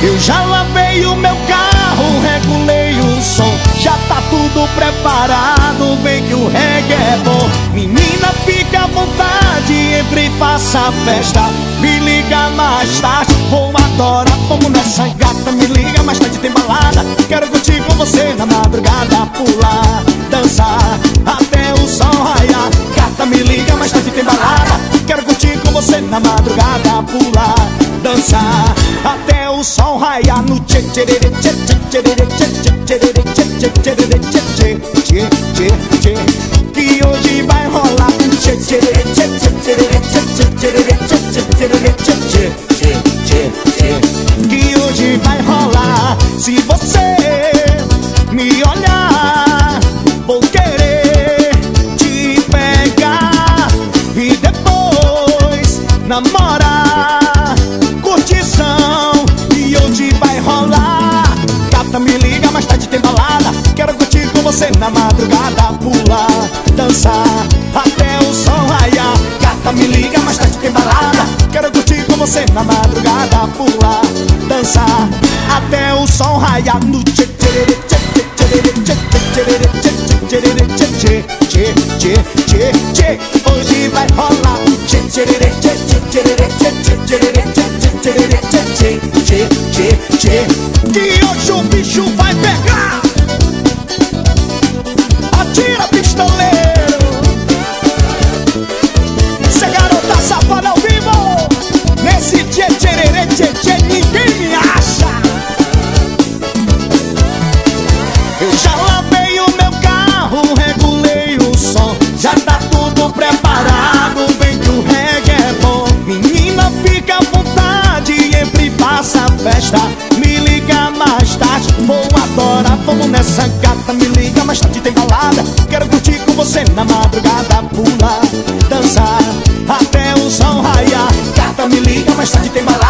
Eu já lavei o meu carro, regulei o som, já tá tudo preparado, vem que o reggae é bom. Menina, fica à vontade, entre e faça a festa. Me liga mais tarde, vou adorar, vamos nessa gata. Me liga mais tarde, tem balada, quero curtir com você na madrugada. Pular, dançar, até o sol raiar. Gata, me liga mais tarde, tem balada, quero curtir com você na madrugada. Pular, dançar, até o sol raiar no tchê tchê tchê tchê tchê tchê tchê tchê tchê, que hoje vai rolar um tchê tchê tchê tchê tchê tchê tchê, que hoje vai rolar. Se você me olhar, vou querer te pegar e depois namorar. Curtição e hoje vai rolar. Gata, me liga mais tarde, tem balada, quero curtir com você na madrugada. Pular, dançar, até o sol raiar. Gata, me liga mais tarde, tem balada, quero curtir com você na madrugada. Pular, dançar, até o sol raiar no tchê tchê tchê tchê tchê tchê tchê tchê tchê tchê tchê. Hoje vai rolar tchê tchê tchê tchê tchê tchê tchê tchê tchê, que hoje o bicho vai pegar. Atira, pistoleiro, essa garota safada ao vivo. Nesse tchê tchê tchê tchê ninguém me acha. Eu já lavei o meu carro, regulei o som, já tá tudo preparado, vem que o reggae é bom. Menina, fica à vontade, entre e faça a festa. Me liga mais tarde, vou adorar, vamos nessa gata. Me liga mais tarde, tem balada, quero curtir com você na madrugada. Pular, dançar, até o sol raiar. Gata, me liga mais tarde, tem balada,